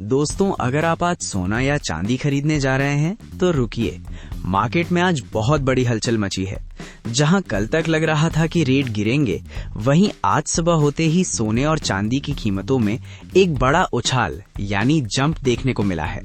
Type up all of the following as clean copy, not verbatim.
दोस्तों, अगर आप आज सोना या चांदी खरीदने जा रहे हैं तो रुकिए। मार्केट में आज बहुत बड़ी हलचल मची है। जहां कल तक लग रहा था कि रेट गिरेंगे, वहीं आज सुबह होते ही सोने और चांदी की कीमतों में एक बड़ा उछाल यानी जंप देखने को मिला है।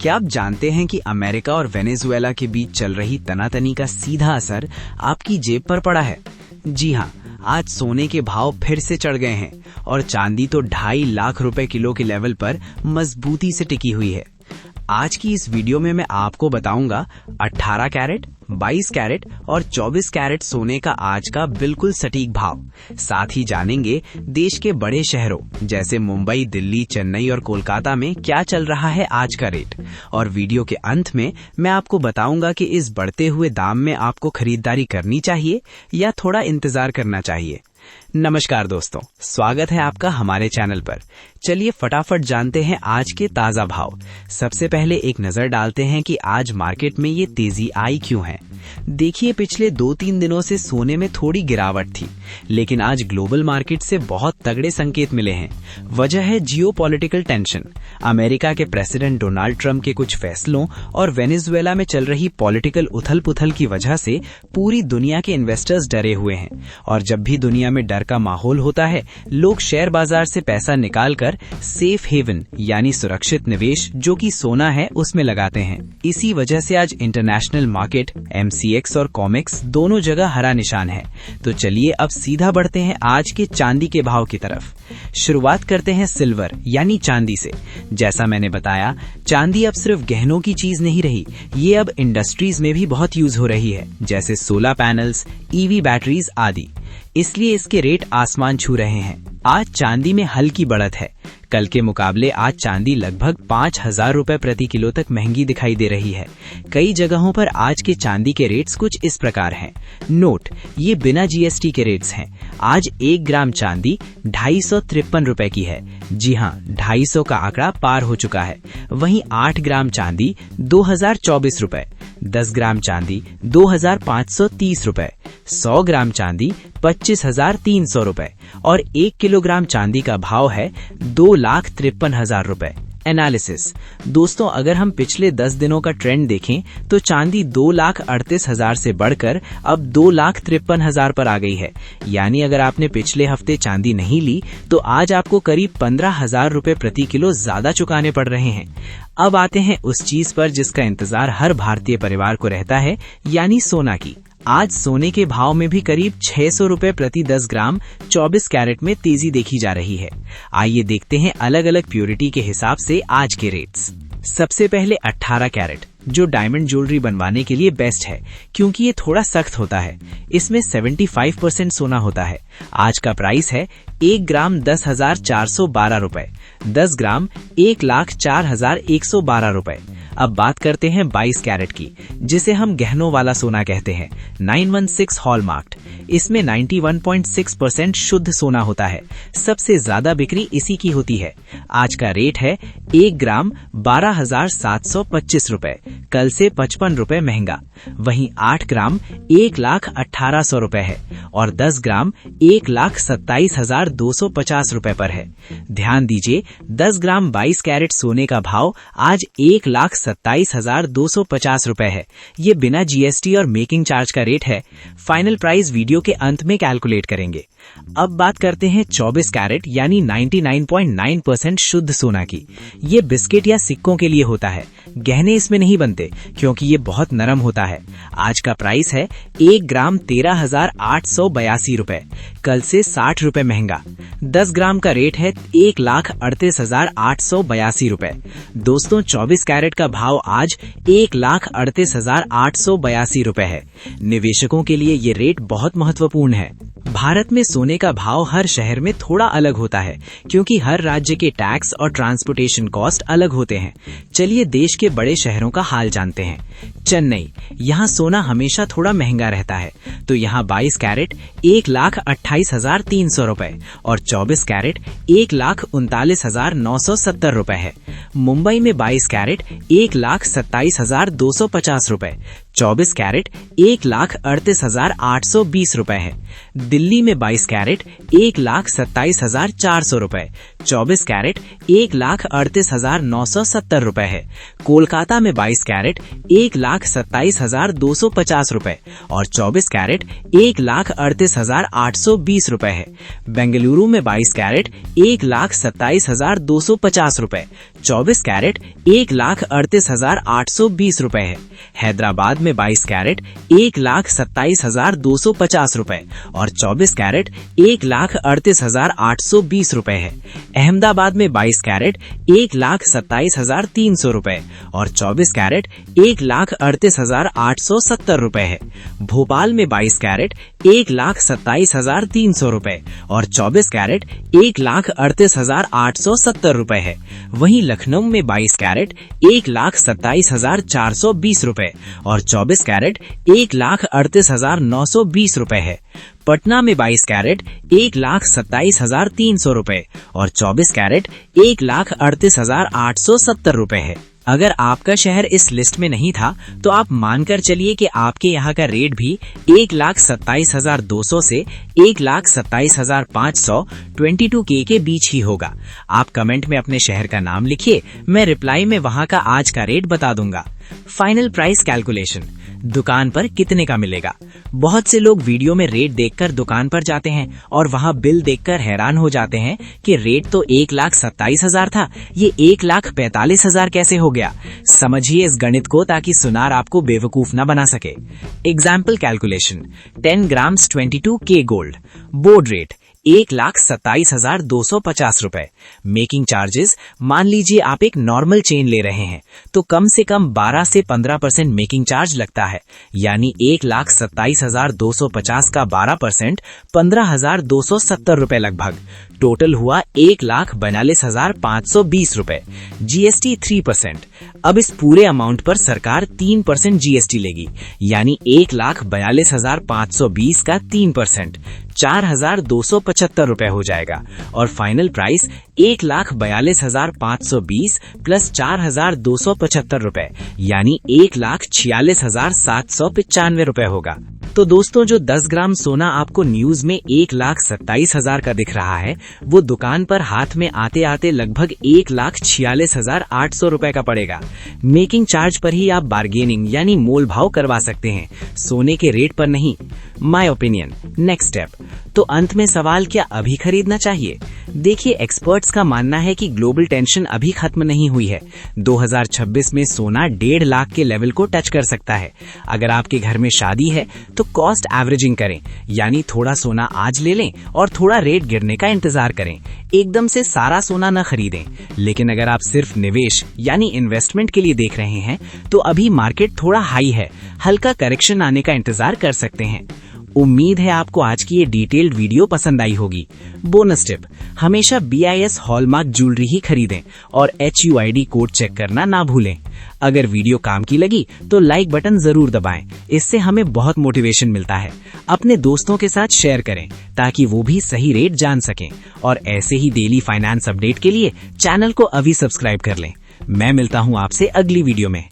क्या आप जानते हैं कि अमेरिका और वेनेजुएला के बीच चल रही तनातनी का सीधा असर आपकी जेब पर पड़ा है? जी हाँ, आज सोने के भाव फिर से चढ़ गए हैं और चांदी तो 2.5 लाख रुपए किलो के लेवल पर मजबूती से टिकी हुई है। आज की इस वीडियो में मैं आपको बताऊंगा 18 कैरेट, 22 कैरेट और 24 कैरेट सोने का आज का बिल्कुल सटीक भाव। साथ ही जानेंगे देश के बड़े शहरों जैसे मुंबई, दिल्ली, चेन्नई और कोलकाता में क्या चल रहा है आज का रेट। और वीडियो के अंत में मैं आपको बताऊंगा कि इस बढ़ते हुए दाम में आपको खरीदारी करनी चाहिए या थोड़ा इंतजार करना चाहिए। नमस्कार दोस्तों, स्वागत है आपका हमारे चैनल पर। चलिए फटाफट जानते हैं आज के ताजा भाव। सबसे पहले एक नजर डालते हैं कि आज मार्केट में ये तेजी आई क्यों है। देखिए, पिछले 2-3 दिनों से सोने में थोड़ी गिरावट थी, लेकिन आज ग्लोबल मार्केट से बहुत तगड़े संकेत मिले हैं। वजह है जियोपॉलिटिकल टेंशन, अमेरिका के प्रेसिडेंट डोनाल्ड ट्रंप के कुछ फैसलों और वेनेजुएला में चल रही पॉलिटिकल उथल पुथल की वजह से पूरी दुनिया के इन्वेस्टर्स डरे हुए हैं। और जब भी दुनिया में डर का माहौल होता है, लोग शेयर बाजार से पैसा निकालकर सेफ हेवन यानी सुरक्षित निवेश जो कि सोना है उसमें लगाते हैं। इसी वजह से आज इंटरनेशनल मार्केट MCX और कॉमेक्स दोनों जगह हरा निशान है। तो चलिए अब सीधा बढ़ते हैं आज के चांदी के भाव की तरफ। शुरुआत करते हैं सिल्वर यानी चांदी से। जैसा मैंने बताया, चांदी अब सिर्फ गहनों की चीज नहीं रही, ये अब इंडस्ट्रीज में भी बहुत यूज हो रही है, जैसे सोलर पैनल्स, EV बैटरीज आदि। इसलिए इसके रेट आसमान छू रहे हैं। आज चांदी में हल्की बढ़त है। कल के मुकाबले आज चांदी लगभग 5,000 रुपए प्रति किलो तक महंगी दिखाई दे रही है। कई जगहों पर आज के चांदी के रेट्स कुछ इस प्रकार हैं। नोट, ये बिना GST के रेट्स हैं। आज 1 ग्राम चांदी 253 रुपए की है। जी हाँ, 250 का आंकड़ा पार हो चुका है। वहीं 8 ग्राम चांदी 2024 रुपए, 10 ग्राम चांदी 2530 रुपए, 100 ग्राम चांदी 25,300 रुपए और 1 किलोग्राम चांदी का भाव है 2,53,000 रुपए। एनालिसिस, दोस्तों, अगर हम पिछले 10 दिनों का ट्रेंड देखें तो चांदी 2,38,000 से बढ़कर अब 2,53,000 पर आ गई है। यानी अगर आपने पिछले हफ्ते चांदी नहीं ली तो आज आपको करीब 15,000 रुपए प्रति किलो ज्यादा चुकाने पड़ रहे हैं। अब आते हैं उस चीज पर जिसका इंतजार हर भारतीय परिवार को रहता है, यानी सोना की। आज सोने के भाव में भी करीब 600 रुपए प्रति 10 ग्राम 24 कैरेट में तेजी देखी जा रही है। आइए देखते हैं अलग अलग प्योरिटी के हिसाब से आज के रेट्स। सबसे पहले 18 कैरेट, जो डायमंड ज्वेलरी बनवाने के लिए बेस्ट है क्योंकि ये थोड़ा सख्त होता है। इसमें 75% सोना होता है। आज का प्राइस है 1 ग्राम 10,412 रुपए, 10 ग्राम 1,04,112 रुपए। अब बात करते हैं 22 कैरेट की, जिसे हम गहनों वाला सोना कहते हैं, 916 हॉलमार्क्ड। इसमें 91.6% शुद्ध सोना होता है। सबसे ज्यादा बिक्री इसी की होती है। आज का रेट है 1 ग्राम 12,725 रुपए, कल से 55 रुपए महंगा। वहीं 8 ग्राम 1,18,000 रुपए है और 10 ग्राम 1,27,250 रुपए पर है। ध्यान दीजिए, 10 ग्राम 22 कैरेट सोने का भाव आज 1,27,250 रुपए है। ये बिना GST और मेकिंग चार्ज का रेट है। फाइनल प्राइस वीडियो के अंत में कैलकुलेट करेंगे। अब बात करते हैं 24 कैरेट यानी 99.9% शुद्ध सोना की। ये बिस्किट या सिक्कों के लिए होता है, गहने इसमें नहीं बनते क्योंकि ये बहुत नरम होता है। आज का प्राइस है 1 ग्राम 13,882 रुपए, कल से 60 रुपए महंगा। 10 ग्राम का रेट है 1,38,882 रुपए। दोस्तों, 24 कैरेट का भाव आज 1,38,882 रुपए है। निवेशकों के लिए ये रेट बहुत महत्वपूर्ण है। भारत में सोने का भाव हर शहर में थोड़ा अलग होता है क्योंकि हर राज्य के टैक्स और ट्रांसपोर्टेशन कॉस्ट अलग होते हैं। चलिए देश के बड़े शहरों का हाल जानते हैं। चेन्नई, यहाँ सोना हमेशा थोड़ा महंगा रहता है, तो यहाँ 22 कैरेट 1,28,300 रुपए और 24 कैरेट 1,39,970 रुपए है। मुंबई में 22 कैरेट 1,27,250 रुपए, 24 कैरेट 1,38,820 रुपए है। दिल्ली में 22 कैरेट 1,27,400 रुपए, 24 कैरेट 1,38,970 रुपए है। कोलकाता में 22 कैरेट 1,27,250 रुपए और 24 कैरेट 1,38,820 रुपए है। बेंगलुरु में 22 कैरेट 1,27,250 रुपए, 24 कैरेट 1,38,820 रुपए है। हैदराबाद में 22 कैरेट 1,27,250 रुपए और 24 कैरेट 1,38,820 रुपए है। अहमदाबाद में 22 कैरेट 1,27,300 रुपए और 24 कैरेट 1,38,870 रुपए है। भोपाल में 22 कैरेट 1,27,300 रुपए और 24 कैरेट 1,38,870 रुपए है। वहीं लखनऊ में 22 कैरेट 1,27,420 रुपए और 24 कैरेट 1,38,920 रुपए है। पटना में 22 कैरेट 1,27,300 रुपए और 24 कैरेट 1,38,870 रुपए है। अगर आपका शहर इस लिस्ट में नहीं था तो आप मानकर चलिए कि आपके यहाँ का रेट भी 1,27,200 से 1,27,500 22K के बीच ही होगा। आप कमेंट में अपने शहर का नाम लिखिए, मैं रिप्लाई में वहाँ का आज का रेट बता दूंगा। फाइनल प्राइस कैलकुलेशन, दुकान पर कितने का मिलेगा। बहुत से लोग वीडियो में रेट देखकर दुकान पर जाते हैं और वहाँ बिल देखकर हैरान हो जाते हैं कि रेट तो 1,27,000 था, ये 1,45,000 कैसे हो गया। समझिए इस गणित को ताकि सुनार आपको बेवकूफ न बना सके। Example calculation, 10 grams 22K gold, board rate 1,27,250 रुपए। मेकिंग चार्जेस, मान लीजिए आप एक नॉर्मल चेन ले रहे हैं तो कम से कम 12 से 15% मेकिंग चार्ज लगता है, यानी 1,27,250 का 12% 15,270 रुपए लगभग। टोटल हुआ 1,42,520 रुपए। जीएसटी 3%। अब इस पूरे अमाउंट पर सरकार 3% जीएसटी लेगी, यानी 1,42,520 का 3% 4,275 रुपए हो जाएगा और फाइनल प्राइस 1,42,520 प्लस 4,275 रुपए, यानी 1,46,795 रुपए होगा। तो दोस्तों, जो 10 ग्राम सोना आपको न्यूज में 1,27,000 का दिख रहा है, वो दुकान पर हाथ में आते आते लगभग 1,46,800 रुपए का पड़ेगा। मेकिंग चार्ज पर ही आप बार्गेनिंग यानी मोल भाव करवा सकते हैं, सोने के रेट पर नहीं। My opinion. Next step. तो अंत में सवाल, क्या अभी खरीदना चाहिए? देखिए, एक्सपर्ट्स का मानना है कि ग्लोबल टेंशन अभी खत्म नहीं हुई है। 2026 में सोना 1.5 लाख के लेवल को टच कर सकता है। अगर आपके घर में शादी है तो कॉस्ट एवरेजिंग करें, यानी थोड़ा सोना आज ले लें और थोड़ा रेट गिरने का इंतजार करें। एकदम से सारा सोना न खरीदें। लेकिन अगर आप सिर्फ निवेश यानी इन्वेस्टमेंट के लिए देख रहे हैं तो अभी मार्केट थोड़ा हाई है, हल्का करेक्शन आने का इंतजार कर सकते हैं। उम्मीद है आपको आज की ये डिटेल्ड वीडियो पसंद आई होगी। बोनस टिप, हमेशा BIS हॉलमार्क ज्वेलरी ही खरीदें और HUID कोड चेक करना ना भूलें। अगर वीडियो काम की लगी तो लाइक बटन जरूर दबाएं, इससे हमें बहुत मोटिवेशन मिलता है। अपने दोस्तों के साथ शेयर करें ताकि वो भी सही रेट जान सकें और ऐसे ही डेली फाइनेंस अपडेट के लिए चैनल को अभी सब्सक्राइब कर लें। मैं मिलता हूँ आपसे अगली वीडियो में।